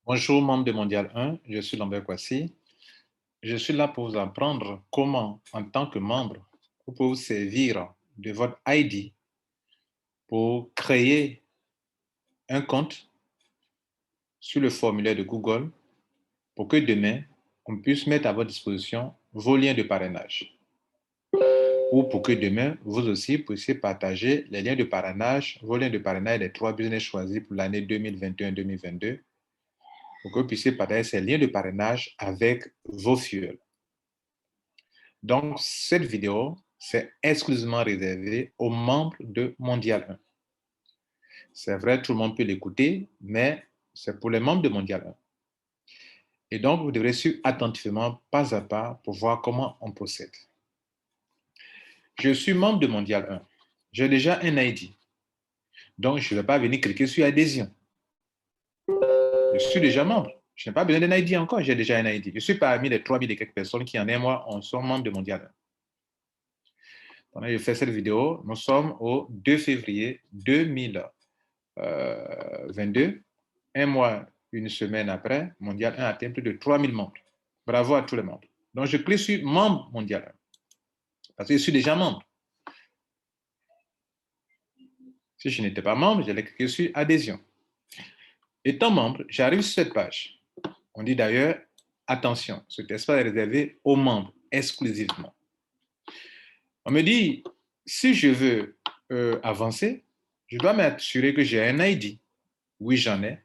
Bonjour, membre de Mondial 1, je suis Lambert Kwasi. Je suis là pour vous apprendre comment, en tant que membre, vous pouvez vous servir de votre ID pour créer un compte sur le formulaire de Google pour que demain, on puisse mettre à votre disposition vos liens de parrainage. Ou pour que demain, vous aussi puissiez partager les liens de parrainage, vos liens de parrainage des 3 business choisis pour l'année 2021-2022, pour que vous puissiez partager ces liens de parrainage avec vos fioles. Donc, cette vidéo, c'est exclusivement réservé aux membres de Mondial 1. C'est vrai, tout le monde peut l'écouter, mais c'est pour les membres de Mondial 1. Et donc, vous devrez suivre attentivement, pas à pas, pour voir comment on procède. Je suis membre de Mondial 1. J'ai déjà un ID. Donc, je ne vais pas venir cliquer sur adhésion. Je suis déjà membre. Je n'ai pas besoin d'un ID encore, j'ai déjà un ID. Je suis parmi les 3000 et quelques personnes qui, en un mois, sont membres de Mondial 1. Pendant que je fais cette vidéo, nous sommes au 2 février 2022. Un mois, une semaine après, Mondial 1 atteint plus de 3000 membres. Bravo à tous les membres. Donc, je clique sur membre Mondial 1 parce que je suis déjà membre. Si je n'étais pas membre, j'allais cliquer sur adhésion. Étant membre, j'arrive sur cette page. On dit d'ailleurs, attention, cet espace est réservé aux membres exclusivement. On me dit, si je veux avancer, je dois m'assurer que j'ai un ID. Oui, j'en ai.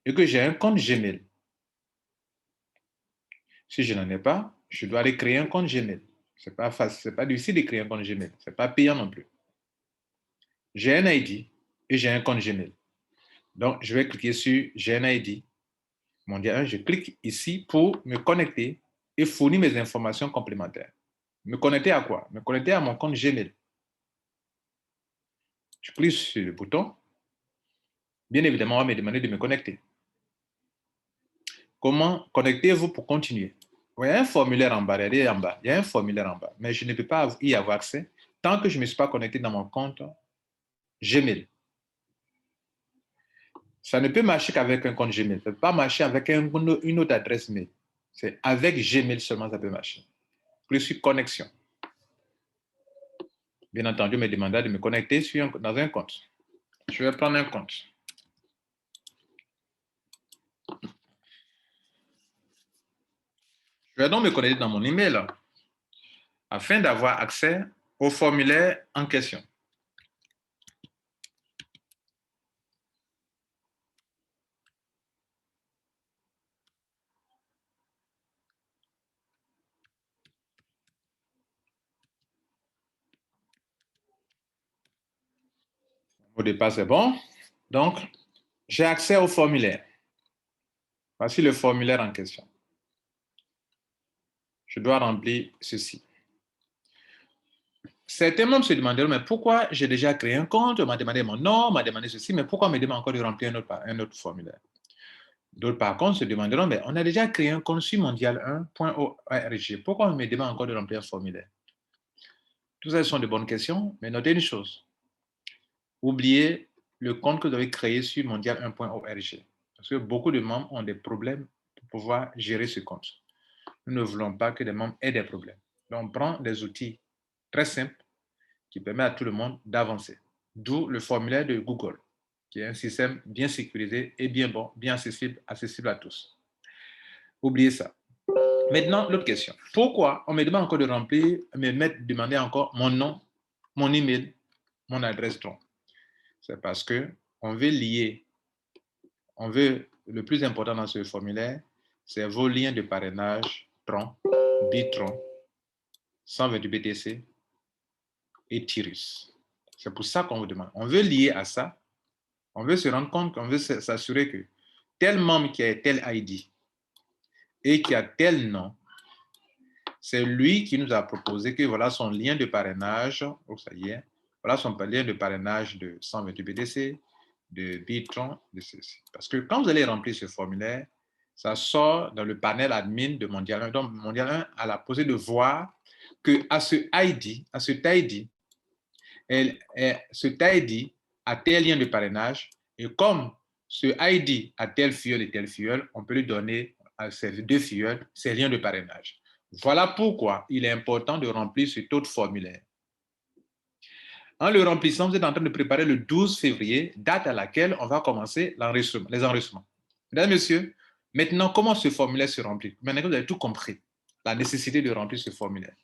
Et que j'ai un compte Gmail. Si je n'en ai pas, je dois aller créer un compte Gmail. Ce n'est pas facile, c'est pas difficile de créer un compte Gmail. Ce n'est pas payant non plus. J'ai un ID et j'ai un compte Gmail. Donc, je vais cliquer sur j'ai un ID. Mondial 1, je clique ici pour me connecter et fournir mes informations complémentaires. Me connecter à quoi? Me connecter à mon compte Gmail. Je clique sur le bouton. Bien évidemment, on va me demander de me connecter. Comment connectez-vous pour continuer? Il y a un formulaire en bas, regardez en bas. Il y a un formulaire en bas, mais je ne peux pas y avoir accès tant que je ne me suis pas connecté dans mon compte Gmail. Ça ne peut marcher qu'avec un compte Gmail. Ça ne peut pas marcher avec une autre adresse mail. C'est avec Gmail seulement que ça peut marcher. Je suis connexion. Bien entendu, on me demanda de me connecter dans un compte. Je vais prendre un compte. Je vais donc me connecter dans mon email afin d'avoir accès au formulaire en question. Au départ, c'est bon. Donc, j'ai accès au formulaire. Voici le formulaire en question. Je dois remplir ceci. Certains membres se demanderont, mais pourquoi j'ai déjà créé un compte? On m'a demandé mon nom, on m'a demandé ceci, mais pourquoi on me demande encore de remplir un autre formulaire? D'autres, par contre, se demanderont, mais on a déjà créé un compte sur mondial1.org. Pourquoi on me demande encore de remplir un formulaire? Tout ça, ce sont de bonnes questions, mais notez une chose. Oubliez le compte que vous avez créé sur mondial1.org. Parce que beaucoup de membres ont des problèmes pour pouvoir gérer ce compte. Nous ne voulons pas que les membres aient des problèmes. Donc, on prend des outils très simples qui permettent à tout le monde d'avancer. D'où le formulaire de Google, qui est un système bien sécurisé et bien bon, bien accessible à tous. Oubliez ça. Maintenant, l'autre question. Pourquoi on me demande encore de remplir, demander encore mon nom, mon email, mon adresse tronc? C'est parce qu'on veut lier, le plus important dans ce formulaire, c'est vos liens de parrainage tronc, bitron, 128 BTC et Tirus. C'est pour ça qu'on vous demande. On veut lier à ça. On veut se rendre compte qu'on veut s'assurer que tel membre qui a tel ID et qui a tel nom, c'est lui qui nous a proposé que voilà son lien de parrainage, oh, ça y est, voilà son lien de parrainage de 128 BTC, de Bitron, de ceci. Parce que quand vous allez remplir ce formulaire, ça sort dans le panel admin de Mondial 1. Donc, Mondial 1 a la possibilité de voir qu'à cet ID, cet ID a tel lien de parrainage et comme ce ID à tel filleul et tel filleul, on peut lui donner à ces 2 filleuls ces liens de parrainage. Voilà pourquoi il est important de remplir cet autre formulaire. En le remplissant, vous êtes en train de préparer le 12 février, date à laquelle on va commencer les enregistrements. Mesdames, Messieurs, maintenant, comment ce formulaire se remplit? Maintenant que vous avez tout compris, la nécessité de remplir ce formulaire.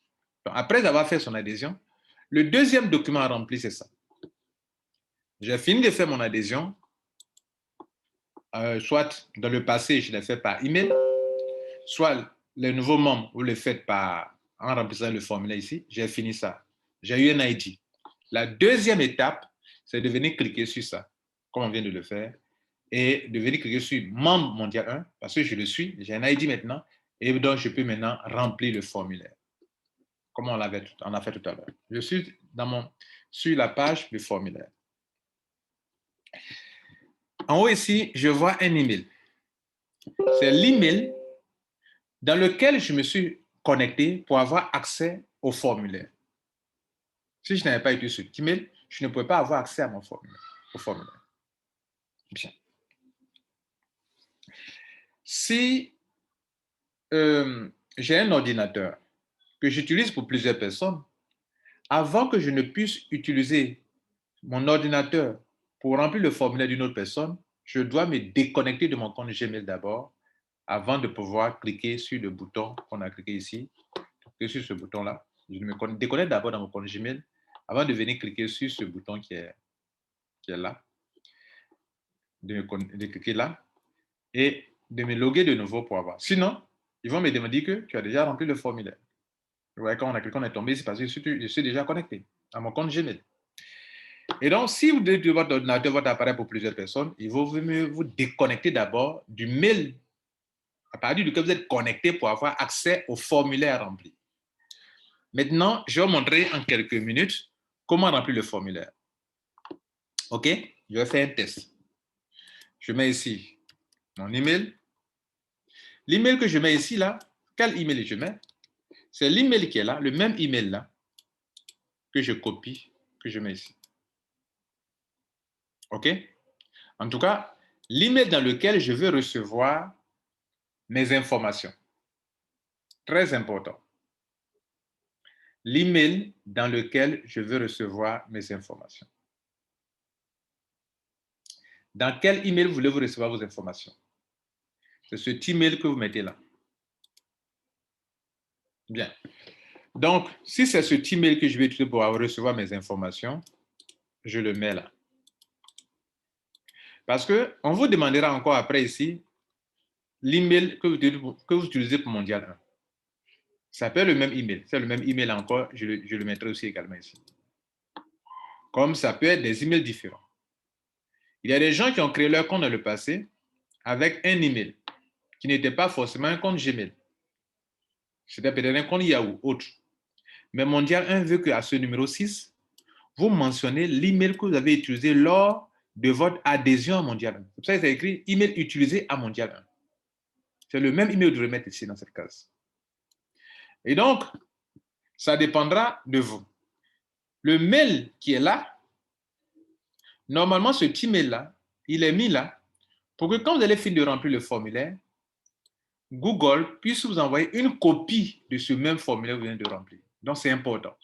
Donc, après avoir fait son adhésion, le deuxième document à remplir, c'est ça. J'ai fini de faire mon adhésion, soit dans le passé, je l'ai fait par email, soit les nouveaux membres, vous le faites en remplissant le formulaire ici. J'ai fini ça. J'ai eu un ID. La deuxième étape, c'est de venir cliquer sur ça, comme on vient de le faire, et de venir cliquer sur membre mondial 1, parce que je le suis, j'ai un ID maintenant, et donc je peux maintenant remplir le formulaire, comme on a fait tout à l'heure. Je suis sur la page du formulaire. En haut ici, je vois un email. C'est l'email dans lequel je me suis connecté pour avoir accès au formulaire. Si je n'avais pas été sur cet email, je ne pouvais pas avoir accès à au formulaire. Bien. Si j'ai un ordinateur que j'utilise pour plusieurs personnes, avant que je ne puisse utiliser mon ordinateur pour remplir le formulaire d'une autre personne, je dois me déconnecter de mon compte Gmail d'abord avant de pouvoir cliquer sur le bouton qu'on a cliqué ici, cliquer sur ce bouton-là. Je me déconnecte d'abord dans mon compte Gmail avant de venir cliquer sur ce bouton qui est là, de cliquer là et de me loguer de nouveau pour avoir. Sinon, ils vont me demander que tu as déjà rempli le formulaire. Vous voyez, quand on est tombé, c'est parce que je suis déjà connecté à mon compte Gmail. Et donc, si vous avez votre ordinateur, votre appareil pour plusieurs personnes, il faut vous déconnecter d'abord du mail à partir duquel vous êtes connecté pour avoir accès au formulaire rempli. Maintenant, je vais vous montrer en quelques minutes comment remplir le formulaire. OK? Je vais faire un test. Je mets ici mon email. L'email que je mets ici, là, quel email je mets? C'est l'email qui est là, le même email là, que je copie, que je mets ici. OK? En tout cas, l'email dans lequel je veux recevoir mes informations. Très important. L'email dans lequel je veux recevoir mes informations. Dans quel email voulez-vous recevoir vos informations? C'est cet email que vous mettez là. Bien. Donc, si c'est cet email que je vais utiliser pour recevoir mes informations, je le mets là. Parce qu'on vous demandera encore après ici l'email que vous utilisez pour Mondial 1. Ça peut être le même email. C'est le même email encore, je le mettrai aussi également ici. Comme ça peut être des emails différents. Il y a des gens qui ont créé leur compte dans le passé avec un email qui n'était pas forcément un compte Gmail. C'était peut-être un compte Yahoo, autre. Mais Mondial 1 veut qu'à ce numéro 6, vous mentionnez l'email que vous avez utilisé lors de votre adhésion à Mondial 1. C'est pour ça que c'est écrit email utilisé à Mondial 1. C'est le même email que je vais mettre ici dans cette case. Et donc, ça dépendra de vous. Le mail qui est là, normalement, ce petit mail-là, il est mis là pour que quand vous allez finir de remplir le formulaire, Google puisse vous envoyer une copie de ce même formulaire que vous venez de remplir. Donc, c'est important.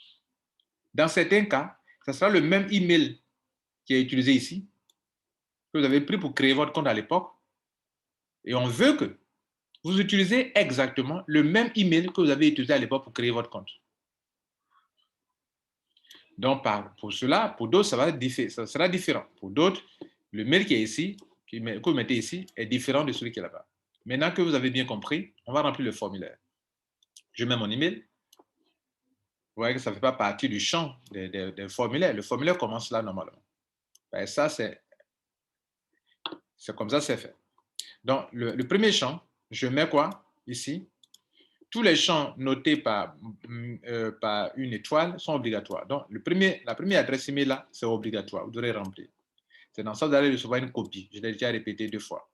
Dans certains cas, ce sera le même email qui est utilisé ici, que vous avez pris pour créer votre compte à l'époque. Et on veut que vous utilisez exactement le même email que vous avez utilisé à l'époque pour créer votre compte. Donc, pour cela, pour d'autres, ça sera différent. Pour d'autres, le mail qui est ici, que vous mettez ici, est différent de celui qui est là-bas. Maintenant que vous avez bien compris, on va remplir le formulaire. Je mets mon email. Vous voyez que ça ne fait pas partie du champ des formulaires. Le formulaire commence là normalement. Et ça, c'est comme ça c'est fait. Donc, le premier champ, je mets quoi ici? Tous les champs notés par une étoile sont obligatoires. Donc, la première adresse email là, c'est obligatoire. Vous devrez remplir. C'est dans ça que vous allez recevoir une copie. Je l'ai déjà répété 2 fois.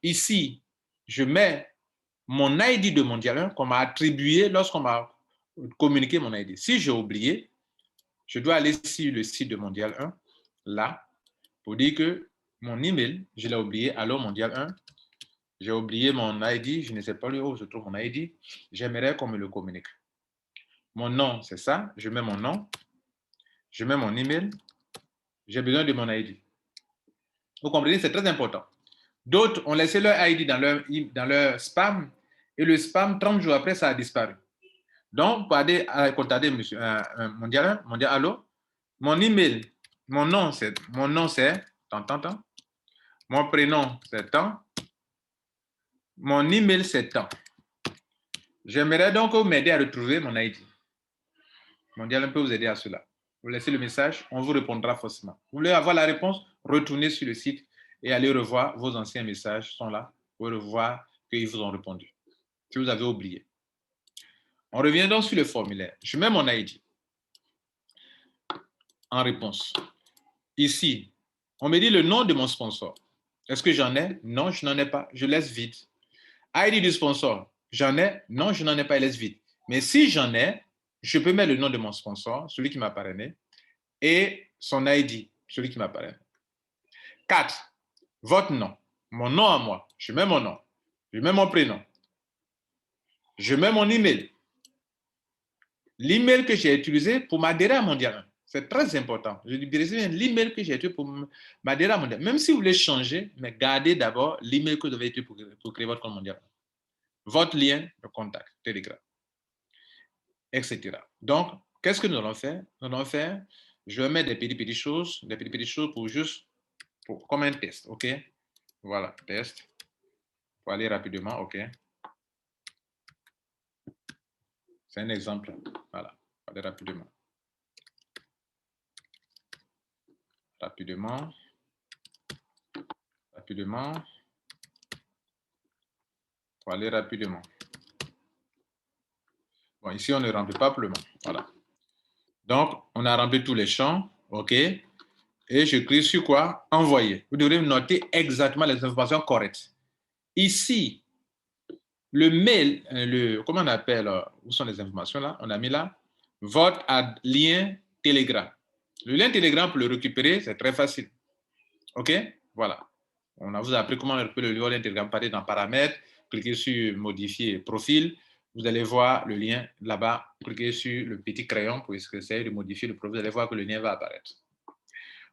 Ici, je mets mon ID de Mondial 1 qu'on m'a attribué lorsqu'on m'a communiqué mon ID. Si j'ai oublié, je dois aller sur le site de Mondial 1, là, pour dire que mon email, je l'ai oublié, Allo Mondial 1. J'ai oublié mon ID, je ne sais pas où se trouve mon ID. J'aimerais qu'on me le communique. Mon nom, c'est ça. Je mets mon nom. Je mets mon email. J'ai besoin de mon ID. Vous comprenez, c'est très important. D'autres ont laissé leur ID dans leur spam et le spam, 30 jours après, ça a disparu. Donc, pour aller contacter monsieur, mondial Allo, mon email, mon nom, c'est tant. Mon prénom, c'est tant. Mon email, c'est tant. J'aimerais donc m'aider à retrouver mon ID. Mondial peut vous aider à cela. Vous laissez le message, on vous répondra forcément. Vous voulez avoir la réponse, retournez sur le site et allez revoir vos anciens messages sont là. Vous revoir qu'ils vous ont répondu. Si vous avez oublié. On revient donc sur le formulaire. Je mets mon ID en réponse. Ici, on me dit le nom de mon sponsor. Est-ce que j'en ai? Non, je n'en ai pas. Je laisse vide. ID du sponsor. J'en ai? Non, je n'en ai pas. Je laisse vide. Mais si j'en ai, je peux mettre le nom de mon sponsor, celui qui m'a parrainé, et son ID, celui qui m'a parrainé. 4. Votre nom. Mon nom à moi. Je mets mon nom. Je mets mon prénom. Je mets mon email. L'email que j'ai utilisé pour m'adhérer à Mondial 1. C'est très important. Je dis bien l'email que j'ai utilisé pour m'adhérer à Mondial 1. Même si vous voulez changer, mais gardez d'abord l'email que vous avez utilisé pour créer votre compte Mondial 1. Votre lien de contact, Telegram, etc. Donc, qu'est-ce que nous allons faire? Nous allons faire, je vais mettre des petites choses pour juste, comme un test, OK? Voilà, test. Pour aller rapidement, OK? C'est un exemple. Voilà, aller rapidement. Rapidement. Pour aller rapidement. Bon, ici, on ne remplit pas pleinement. Voilà. Donc, on a rempli tous les champs, OK? Et je clique sur quoi? Envoyer. Vous devrez noter exactement les informations correctes. Ici, le mail, comment on appelle, où sont les informations là? On a mis là, votre lien Telegram. Le lien Telegram, pour le récupérer, c'est très facile. OK? Voilà. On a vous appris comment récupérer le lien Telegram. Partez dans paramètres, cliquez sur modifier profil. Vous allez voir le lien là-bas. Cliquez sur le petit crayon pour essayer de modifier le profil. Vous allez voir que le lien va apparaître.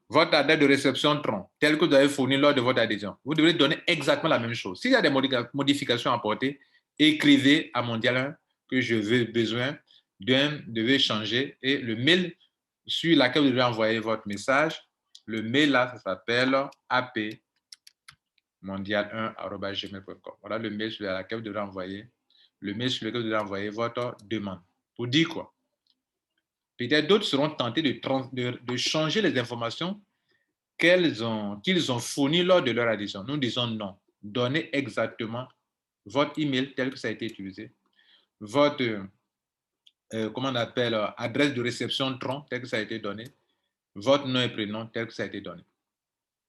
Votre adresse de réception tronc, telle que vous avez fournie lors de votre adhésion, vous devrez donner exactement la même chose. S'il y a des modifications à apporter, écrivez à Mondial 1 que je veux besoin devez changer et le mail sur lequel vous devez envoyer votre message, le mail là, ça s'appelle apmondial1@gmail.com. Voilà le mail sur lequel vous devez envoyer, votre demande. Pour dire quoi? Peut-être d'autres seront tentés de changer les informations qu'ils ont fournies lors de leur adhésion. Nous disons non. Donnez exactement votre email tel que ça a été utilisé, votre comment on appelle, adresse de réception tronc tel que ça a été donné, votre nom et prénom tel que ça a été donné.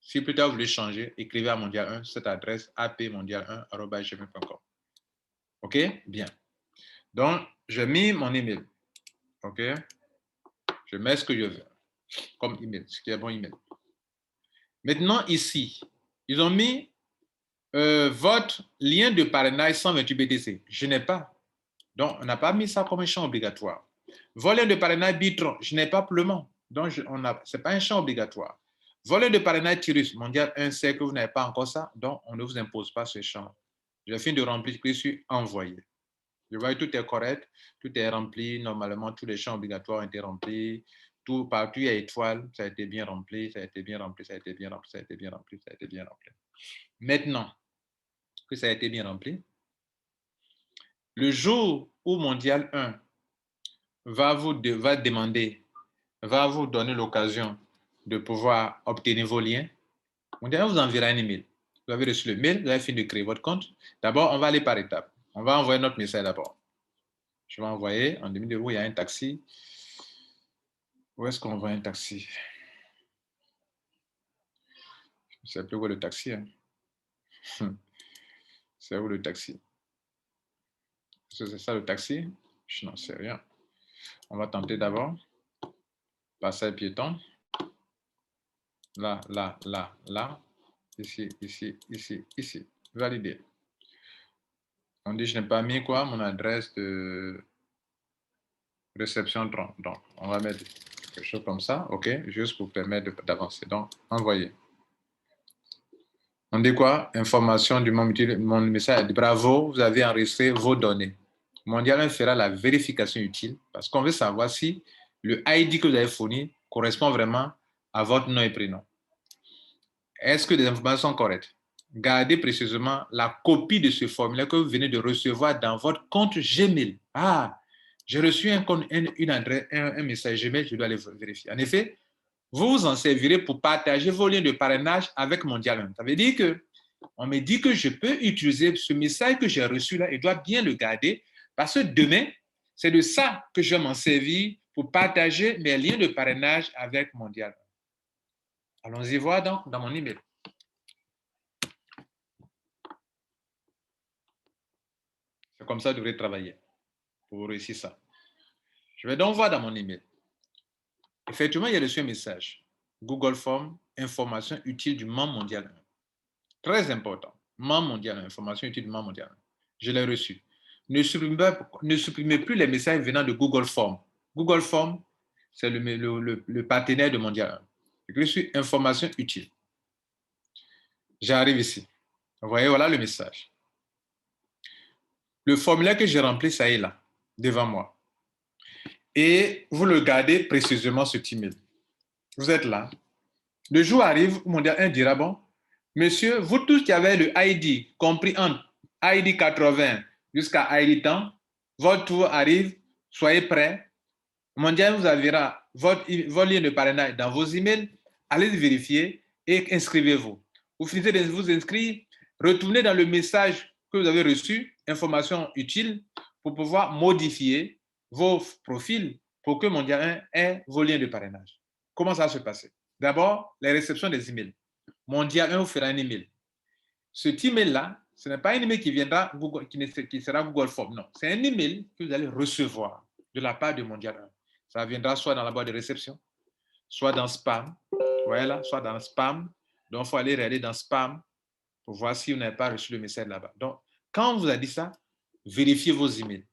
Si plus tard vous voulez changer, écrivez à Mondial 1 cette adresse apmondial1@gmail.com. OK? Bien. Donc, j'ai mis mon email. OK? Je mets ce que je veux comme email, ce qui est bon email. Maintenant, ici, ils ont mis votre lien de parrainage 128 BTC. Je n'ai pas. Donc, on n'a pas mis ça comme un champ obligatoire. Votre lien de parrainage Bitron, je n'ai pas Plemont. Donc, ce n'est pas un champ obligatoire. Votre lien de parrainage Tirus, Mondial 1 sait que vous n'avez pas encore ça, donc on ne vous impose pas ce champ. J'ai fini de remplir, clique sur envoyer. Je vois que tout est correct, tout est rempli. Normalement, tous les champs obligatoires ont été remplis. Tout, partout, il y a étoile, ça a été bien rempli, ça a été bien rempli, ça a été bien rempli, ça a été bien rempli, ça a été bien rempli. Maintenant que ça a été bien rempli, le jour où Mondial 1 va vous donner l'occasion de pouvoir obtenir vos liens, Mondial vous enverra un email. Vous avez reçu le mail, vous avez fini de créer votre compte. D'abord, on va aller par étapes. On va envoyer notre message d'abord. Je vais envoyer en 2000 euros, il y a un taxi. Où est-ce qu'on envoie un taxi? Je ne sais plus où est le taxi. Hein. C'est où le taxi? C'est ça le taxi? Je n'en sais rien. On va tenter d'abord. Passage piéton. Là, là, là, là. ici, ici, ici, ici. Valider. On dit, je n'ai pas mis quoi? Mon adresse de réception 30. Donc, on va mettre quelque chose comme ça, OK? Juste pour permettre d'avancer. Donc, envoyer. On dit quoi? Information du mon message. Bravo, vous avez enregistré vos données. Mondial 1 fera la vérification utile parce qu'on veut savoir si le ID que vous avez fourni correspond vraiment à votre nom et prénom. Est-ce que les informations sont correctes? Gardez précisément la copie de ce formulaire que vous venez de recevoir dans votre compte Gmail. Ah, j'ai reçu une adresse, un message Gmail, je dois aller vérifier. En effet, vous vous en servirez pour partager vos liens de parrainage avec Mondial 1. Ça veut dire que on me dit que je peux utiliser ce message que j'ai reçu là et dois bien le garder parce que demain, c'est de ça que je vais m'en servir pour partager mes liens de parrainage avec Mondial 1. Allons-y voir donc dans mon email. C'est comme ça que je devrais travailler pour réussir ça. Je vais donc voir dans mon email. Effectivement, il y a reçu un message. Google Form, information utile du membre mondial 1. Très important. Membre mondial 1, information utile du membre mondial 1. Je l'ai reçu. Ne supprimez plus les messages venant de Google Form. Google Form, c'est le partenaire de Mondial 1. Je reçu information utile. J'arrive ici. Vous voyez, voilà le message. Le formulaire que j'ai rempli, ça est là, devant moi. Et vous le gardez précisément ce email. Vous êtes là. Le jour arrive où Mondial 1 dira, bon, monsieur, vous tous qui avez le ID, compris entre ID 80 jusqu'à ID temps, votre tour arrive, soyez prêts. Mondial vous enverra votre lien de parrainage dans vos emails, allez vérifier et inscrivez-vous. Vous finissez de vous inscrire, retournez dans le message que vous avez reçu, information utile, pour pouvoir modifier vos profils pour que Mondial 1 ait vos liens de parrainage. Comment ça va se passer? D'abord, les réceptions des emails. Mondial 1 vous fera un email. Cet email-là, ce n'est pas un email qui viendra, qui sera Google Form, non. C'est un email que vous allez recevoir de la part de Mondial 1. Ça viendra soit dans la boîte de réception, soit dans spam, voilà, soit dans spam. Donc, il faut aller regarder dans spam pour voir si vous n'avez pas reçu le message là-bas. Donc, quand on vous a dit ça, vérifiez vos emails.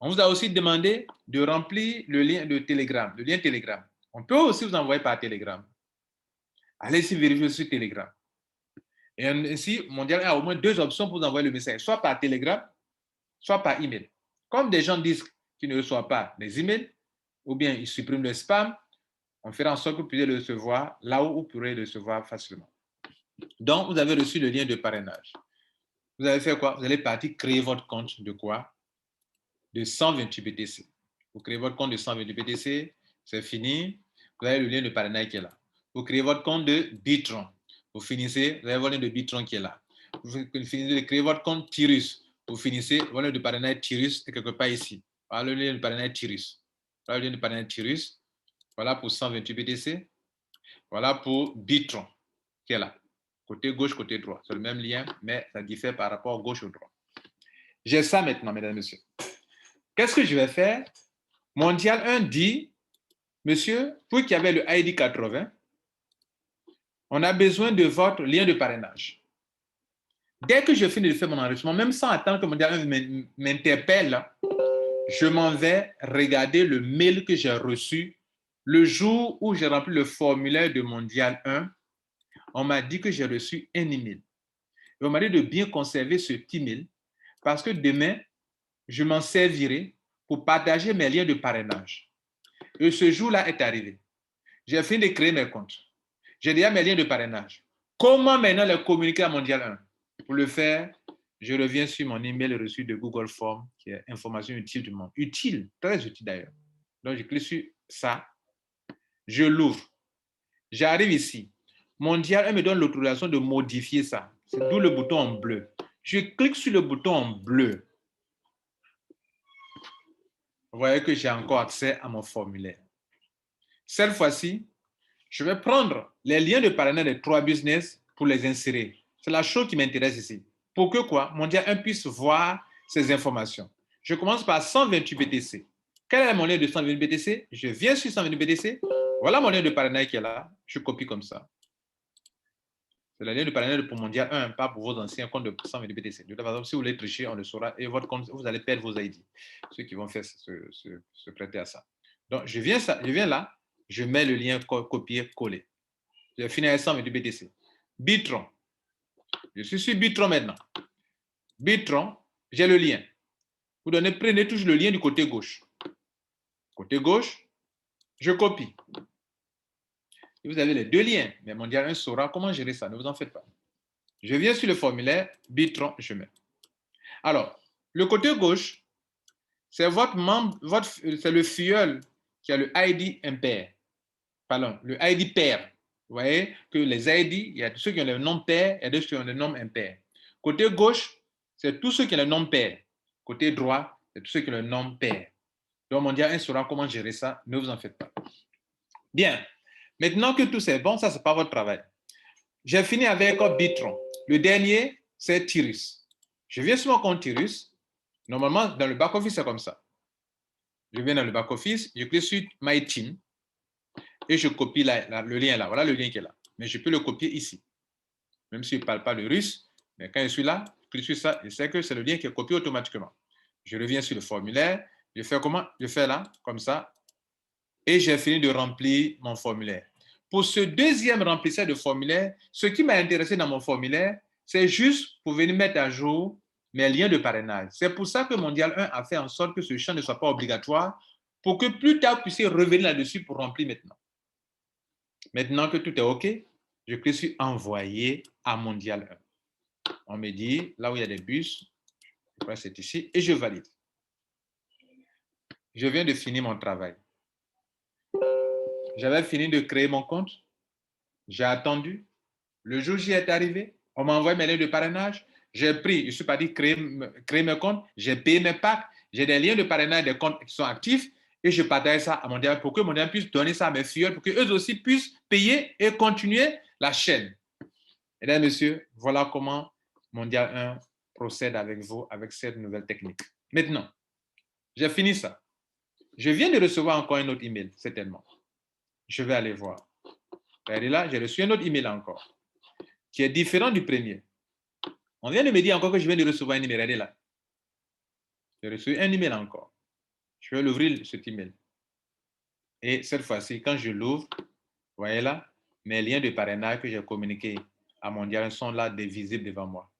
On vous a aussi demandé de remplir le lien de Telegram, le lien Telegram. On peut aussi vous envoyer par Telegram. Allez ici vérifier sur Telegram. Et ainsi, Mondial a au moins deux options pour vous envoyer le message, soit par Telegram, soit par email. Comme des gens disent qu'ils ne reçoivent pas les emails, ou bien ils suppriment le spam, on fera en sorte que vous puissiez le recevoir là où vous pourrez le recevoir facilement. Donc, vous avez reçu le lien de parrainage. Vous allez faire quoi? Vous allez partir créer votre compte de quoi? De 128 BTC. Vous créez votre compte de 128 BTC, c'est fini. Vous avez le lien de parrainage qui est là. Vous créez votre compte de Bitron. Vous finissez, vous avez votre lien de Bitron qui est là. Vous finissez de créer votre compte Tirus. Vous finissez, votre lien de parrainage Tirus est quelque part ici. Voilà le lien de parrainage Tirus. Voilà le lien de parrainage Tirus. Voilà pour 128 BTC. Voilà pour Bitron qui est là. Côté gauche, côté droit. C'est le même lien, mais ça diffère par rapport gauche ou droit. J'ai ça maintenant, mesdames et messieurs. Qu'est-ce que je vais faire? Mondial 1 dit, monsieur, vous qui avez le ID 80, on a besoin de votre lien de parrainage. Dès que je finis de faire mon enregistrement, même sans attendre que Mondial 1 m'interpelle, je m'en vais regarder le mail que j'ai reçu le jour où j'ai rempli le formulaire de Mondial 1. On m'a dit que j'ai reçu un email. Et on m'a dit de bien conserver ce email parce que demain, je m'en servirai pour partager mes liens de parrainage. Et ce jour-là est arrivé. J'ai fini de créer mes comptes. J'ai déjà mes liens de parrainage. Comment maintenant les communiquer à Mondial 1? Pour le faire, je reviens sur mon email reçu de Google Form, qui est information utile du monde. Utile, très utile d'ailleurs. Donc, je clique sur ça. Je l'ouvre. J'arrive ici. Mondial 1 me donne l'autorisation de modifier ça. C'est d'où le bouton en bleu. Je clique sur le bouton en bleu. Vous voyez que j'ai encore accès à mon formulaire. Cette fois-ci, je vais prendre les liens de parrainage des 3 business pour les insérer. C'est la chose qui m'intéresse ici. Pour que quoi? Mondial 1 puisse voir ces informations. Je commence par 128 BTC. Quel est mon lien de 128 BTC? Je viens sur 128 BTC. Voilà mon lien de parrainage qui est là. Je copie comme ça. C'est le lien de parrainage pour Mondial 1, pas pour vos anciens comptes de 122 BTC. De toute façon, si vous voulez tricher, on le saura et votre compte, vous allez perdre vos ID. Ceux qui vont faire se prêter à ça. Donc, je viens là, je mets le lien copier-coller. J'ai fini avec 122 BTC. Bitron. Je suis sur Bitron maintenant. Bitron, j'ai le lien. Vous prenez toujours le lien du côté gauche. Côté gauche, je copie. Et vous avez les deux liens, mais Mondial 1 saura comment gérer ça, ne vous en faites pas. Je viens sur le formulaire, Bitron, je mets. Alors, le côté gauche, c'est c'est le filleul qui a le ID impair. Pardon, le ID pair. Vous voyez que les ID, il y a ceux qui ont le nom pair et ceux qui ont le nom impair. Côté gauche, c'est tous ceux qui ont le nom pair. Côté droit, c'est tous ceux qui ont le nom pair. Donc, Mondial 1 saura comment gérer ça, ne vous en faites pas. Bien. Maintenant que tout c'est bon, ça, c'est pas votre travail. J'ai fini avec Bitron. Le dernier, c'est Tyrus. Je viens sur mon compte Tyrus. Normalement, dans le back-office, c'est comme ça. Je viens dans le back-office, je clique sur My Team et je copie le lien là. Voilà le lien qui est là. Mais je peux le copier ici. Même si je ne parle pas le russe, mais quand je suis là, je clique sur ça, je sais que c'est le lien qui est copié automatiquement. Je reviens sur le formulaire. Je fais comment? Je fais là, comme ça. Et j'ai fini de remplir mon formulaire. Pour ce deuxième remplissage de formulaire, ce qui m'a intéressé dans mon formulaire, c'est juste pour venir mettre à jour mes liens de parrainage. C'est pour ça que Mondial 1 a fait en sorte que ce champ ne soit pas obligatoire pour que plus tard, vous puissiez revenir là-dessus pour remplir maintenant. Maintenant que tout est OK, je clique sur Envoyer à Mondial 1. On me dit, là où il y a des bus, c'est ici, et je valide. Je viens de finir mon travail. J'avais fini de créer mon compte. J'ai attendu. Le jour J est arrivé. On m'a envoyé mes liens de parrainage. J'ai pris, je suis parti créer mes comptes. J'ai payé mes packs. J'ai des liens de parrainage des comptes qui sont actifs. Et je partage ça à Mondial pour que Mondial puisse donner ça à mes filles, pour qu'eux aussi puissent payer et continuer la chaîne. Mesdames et messieurs, voilà comment Mondial 1 procède avec vous, avec cette nouvelle technique. Maintenant, j'ai fini ça. Je viens de recevoir encore un autre email, certainement. Je vais aller voir. Regardez là, j'ai reçu un autre email encore, qui est différent du premier. On vient de me dire encore que je viens de recevoir un email. Regardez là. J'ai reçu un email encore. Je vais l'ouvrir, cet email. Et cette fois-ci, quand je l'ouvre, vous voyez là, mes liens de parrainage que j'ai communiqués à Mondial sont là, visibles devant moi.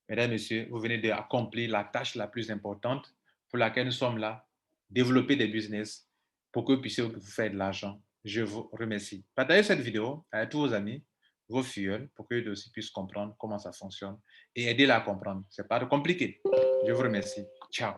Mesdames et messieurs, vous venez d'accomplir la tâche la plus importante pour laquelle nous sommes là, développer des business pour que vous puissiez vous faire de l'argent. Je vous remercie. Partagez cette vidéo avec tous vos amis, vos filles, pour qu'eux aussi puissent comprendre comment ça fonctionne et aider-les à comprendre. Ce n'est pas compliqué. Je vous remercie. Ciao.